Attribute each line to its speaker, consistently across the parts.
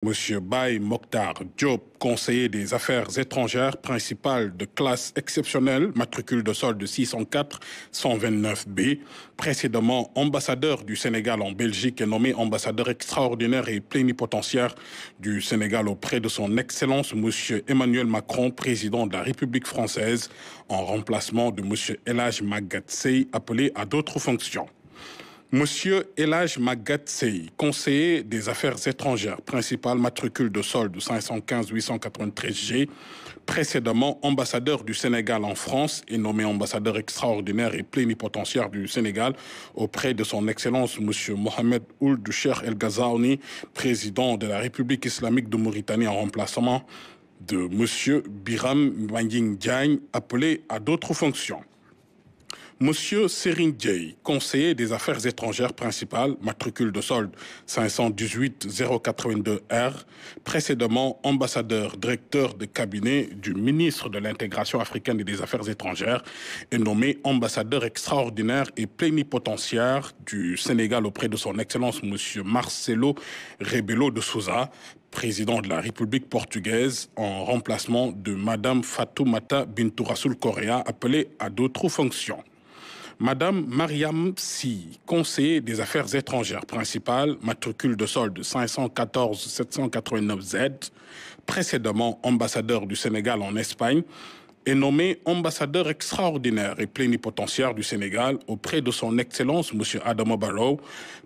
Speaker 1: Monsieur Baye Mokhtar Diop, conseiller des affaires étrangères, principal de classe exceptionnelle, matricule de solde 604 129B, précédemment ambassadeur du Sénégal en Belgique et nommé ambassadeur extraordinaire et plénipotentiaire du Sénégal auprès de son Excellence Monsieur Emmanuel Macron, président de la République française, en remplacement de Monsieur El Hadj Magatte Seye, appelé à d'autres fonctions. Monsieur El Hadj Magatte Seye, conseiller des affaires étrangères, principal matricule de solde 515 893 G, précédemment ambassadeur du Sénégal en France et nommé ambassadeur extraordinaire et plénipotentiaire du Sénégal auprès de son Excellence Monsieur Mohamed Ould Cheikh El Ghazouani, président de la République islamique de Mauritanie en remplacement de Monsieur Biram Mbangui Diagne, appelé à d'autres fonctions. Monsieur Serigne Dieye, conseiller des affaires étrangères principales, matricule de solde 518 082 R, précédemment ambassadeur, directeur de cabinet du ministre de l'Intégration africaine et des Affaires étrangères, est nommé ambassadeur extraordinaire et plénipotentiaire du Sénégal auprès de son Excellence Monsieur Marcelo Rebelo de Sousa, président de la République portugaise, en remplacement de Madame Fatoumata Bintou Rassoul Correa, appelée à d'autres fonctions. Madame Mariam Sy, conseiller des affaires étrangères principales, matricule de solde 514 789 Z, précédemment ambassadeur du Sénégal en Espagne, est nommé ambassadeur extraordinaire et plénipotentiaire du Sénégal auprès de son Excellence M. Adama Barrow,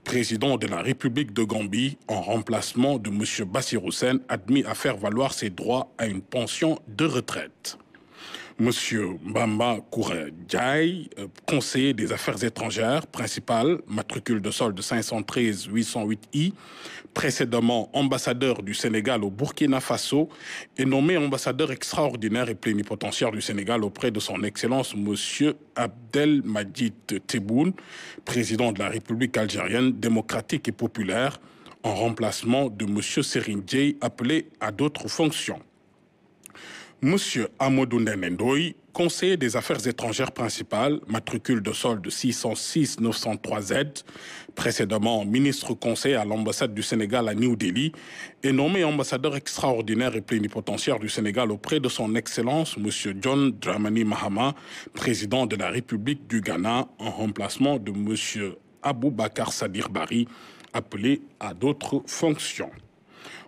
Speaker 1: président de la République de Gambie, en remplacement de M. Bassirou Sène, admis à faire valoir ses droits à une pension de retraite. Monsieur Mbamba Kouré Diaye, conseiller des affaires étrangères, principal, matricule de solde 513 808 I, précédemment ambassadeur du Sénégal au Burkina Faso, est nommé ambassadeur extraordinaire et plénipotentiaire du Sénégal auprès de son Excellence Monsieur Abdelmadjid Tebboune, président de la République algérienne démocratique et populaire, en remplacement de Monsieur Serigne Dieye, appelé à d'autres fonctions. Monsieur Amadou Ndoye, conseiller des affaires étrangères principales, matricule de solde 606 903 Z, précédemment ministre conseiller à l'ambassade du Sénégal à New Delhi, est nommé ambassadeur extraordinaire et plénipotentiaire du Sénégal auprès de son Excellence Monsieur John Dramani Mahama, président de la République du Ghana, en remplacement de Monsieur Aboubakar Sadir Bari, appelé à d'autres fonctions.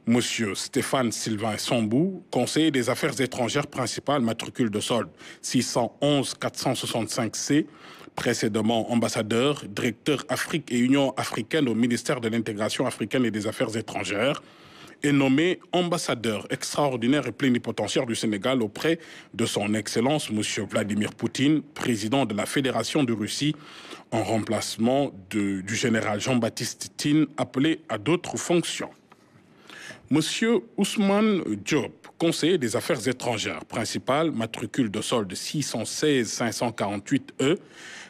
Speaker 1: Monsieur Stéphane Sylvain Sambou, conseiller des affaires étrangères principales, matricule de solde 611 465 C, précédemment ambassadeur, directeur Afrique et Union africaine au ministère de l'Intégration africaine et des Affaires étrangères, est nommé ambassadeur extraordinaire et plénipotentiaire du Sénégal auprès de son Excellence Monsieur Vladimir Poutine, président de la Fédération de Russie, en remplacement du général Jean-Baptiste Tine, appelé à d'autres fonctions. Monsieur Ousmane Diop, conseiller des affaires étrangères, principal, matricule de solde 616 548 E,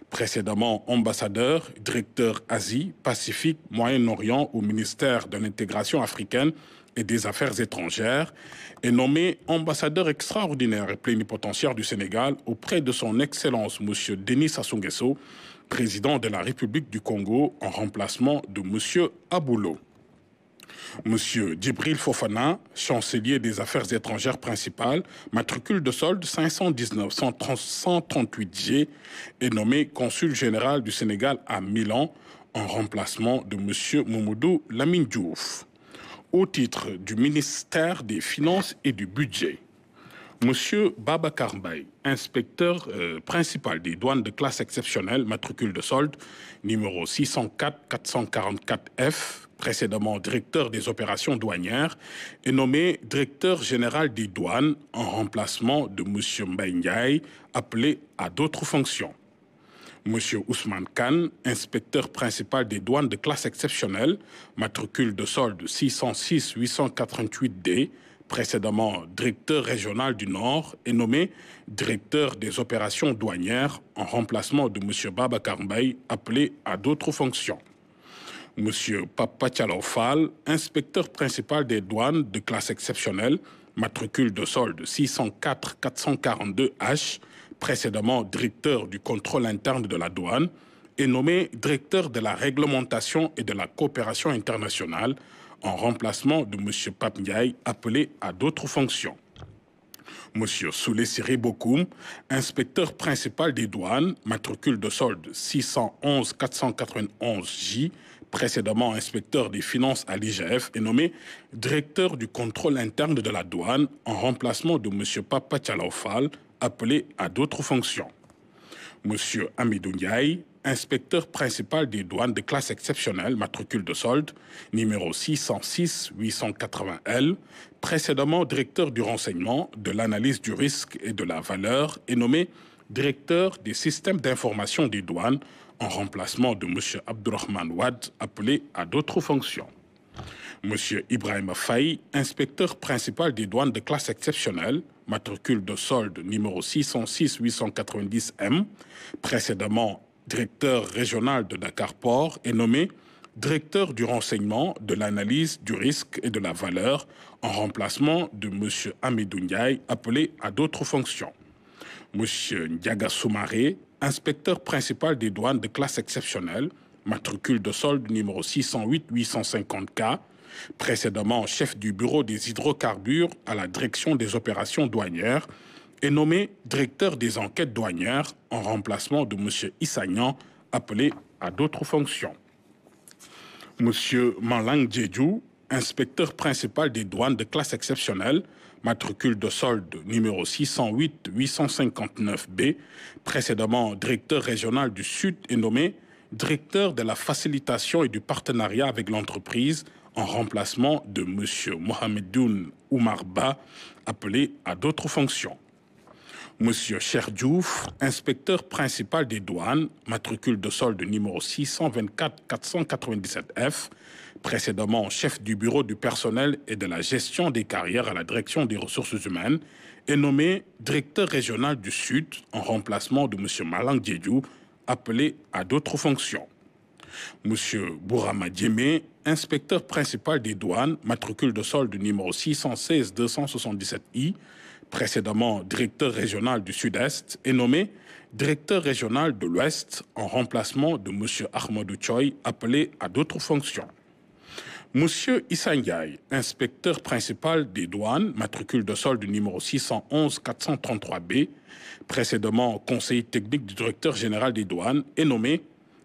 Speaker 1: précédemment ambassadeur, directeur Asie, Pacifique, Moyen-Orient au ministère de l'Intégration africaine et des Affaires étrangères, est nommé ambassadeur extraordinaire et plénipotentiaire du Sénégal auprès de son Excellence Monsieur Denis Sassou Nguesso, président de la République du Congo, en remplacement de Monsieur Aboulo. Monsieur Djibril Fofana, chancelier des affaires étrangères principales, matricule de solde 519 138 G, est nommé consul général du Sénégal à Milan, en remplacement de Monsieur Mamadou Lamine Diouf. Au titre du ministère des Finances et du Budget, Monsieur Babacar Mbaye, inspecteur principal des douanes de classe exceptionnelle, matricule de solde, numéro 604 444 F, précédemment directeur des opérations douanières, est nommé directeur général des douanes en remplacement de Monsieur Mbaye Ndiaye, appelé à d'autres fonctions. Monsieur Ousmane Kane, inspecteur principal des douanes de classe exceptionnelle, matricule de solde 606 888 D, précédemment directeur régional du Nord, est nommé directeur des opérations douanières en remplacement de M. Babacar Mbaye, appelé à d'autres fonctions. M. Papa Thialaw Fall, inspecteur principal des douanes de classe exceptionnelle, matricule de solde 604 442 H, précédemment directeur du contrôle interne de la douane, est nommé directeur de la réglementation et de la coopération internationale en remplacement de M. Pape Ndiaye, appelé à d'autres fonctions. M. Soulé Siré Bokoum, inspecteur principal des douanes, matricule de solde 611 491 J, précédemment inspecteur des finances à l'IGF, est nommé directeur du contrôle interne de la douane en remplacement de M. Papa Tchalaofal, appelé à d'autres fonctions. M. Amidou Ndiaye, inspecteur principal des douanes de classe exceptionnelle, matricule de solde, numéro 606 880 L, précédemment directeur du renseignement, de l'analyse du risque et de la valeur, est nommé directeur des systèmes d'information des douanes en remplacement de M. Abdourahmane Wad, appelé à d'autres fonctions. M. Ibrahim Faye, inspecteur principal des douanes de classe exceptionnelle, matricule de solde numéro 606 890 M, précédemment directeur régional de Dakar Port, est nommé directeur du renseignement, de l'analyse du risque et de la valeur en remplacement de M. Amidou Ndiaye, appelé à d'autres fonctions. M. Ndiaga Soumaré, inspecteur principal des douanes de classe exceptionnelle, matricule de solde numéro 608 850 K, précédemment chef du bureau des hydrocarbures à la direction des opérations douanières, est nommé directeur des enquêtes douanières en remplacement de M. Issagnan, appelé à d'autres fonctions. M. Malang Djedjou, inspecteur principal des douanes de classe exceptionnelle, matricule de solde numéro 608 859 B, précédemment directeur régional du Sud, est nommé directeur de la facilitation et du partenariat avec l'entreprise en remplacement de M. Mohamedoun Oumarba, appelé à d'autres fonctions. M. Cheikh Diouf, inspecteur principal des douanes, matricule de solde numéro 624 497 F, précédemment chef du bureau du personnel et de la gestion des carrières à la direction des ressources humaines, est nommé directeur régional du Sud en remplacement de M. Malang Djedjou, appelé à d'autres fonctions. M. Bourama Diémé, inspecteur principal des douanes, matricule de solde numéro 616 277 I, précédemment directeur régional du Sud-Est, est nommé directeur régional de l'Ouest en remplacement de M. Ahmadou Choy, appelé à d'autres fonctions. M. Issa Ndiaye, inspecteur principal des douanes, matricule de solde numéro 611 433 B, précédemment conseiller technique du directeur général des douanes, est nommé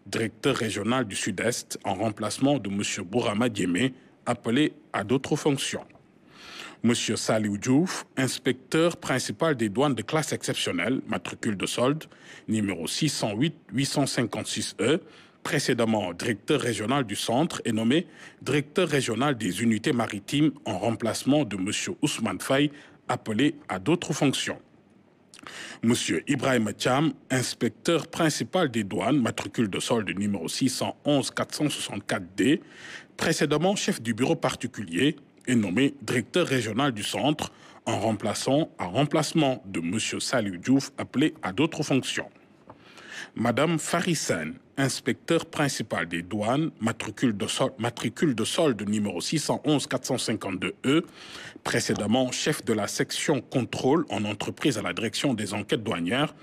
Speaker 1: directeur régional du Sud-Est en remplacement de M. Bourama Diémé, appelé à d'autres fonctions. M. Saliou Diouf, inspecteur principal des douanes de classe exceptionnelle, matricule de solde, numéro 608 856 E, précédemment directeur régional du centre, est nommé directeur régional des unités maritimes en remplacement de M. Ousmane Faye, appelé à d'autres fonctions. M. Ibrahim Cham, inspecteur principal des douanes, matricule de solde numéro 611 464 D, précédemment chef du bureau particulier, est nommé directeur régional du centre en remplacement de M. Saliou Diouf, appelé à d'autres fonctions. Madame Farisen, inspecteur principal des douanes, matricule de solde numéro 611 452 E, précédemment chef de la section contrôle en entreprise à la direction des enquêtes douanières,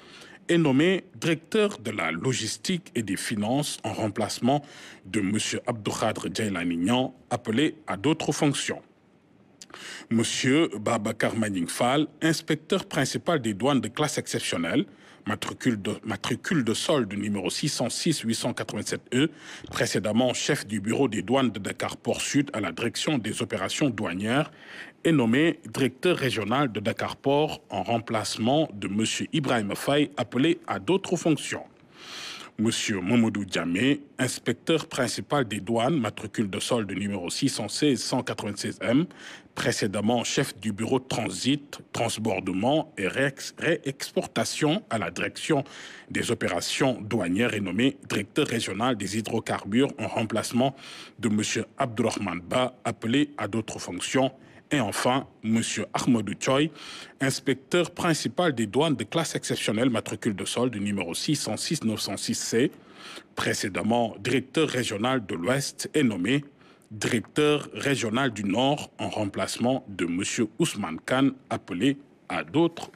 Speaker 1: est nommé directeur de la logistique et des finances en remplacement de M. Abdoukhadre Djaïlanignan, appelé à d'autres fonctions. M. Babacar Manning Fall, inspecteur principal des douanes de classe exceptionnelle, matricule de solde numéro 606 887 E, précédemment chef du bureau des douanes de Dakar Port Sud à la direction des opérations douanières, est nommé directeur régional de Dakar Port en remplacement de M. Ibrahim Faye, appelé à d'autres fonctions. M. Momodou Diamé, inspecteur principal des douanes, matricule de solde numéro 616 196 M, précédemment chef du bureau de transit, transbordement et réexportation à la direction des opérations douanières, est nommé directeur régional des hydrocarbures en remplacement de M. Abdourahmane Ba, appelé à d'autres fonctions. Et enfin, M. Ahmadou Choy, inspecteur principal des douanes de classe exceptionnelle, matricule de solde numéro 606 906 C, précédemment directeur régional de l'Ouest, est nommé directeur régional du Nord en remplacement de M. Ousmane Khan, appelé à d'autres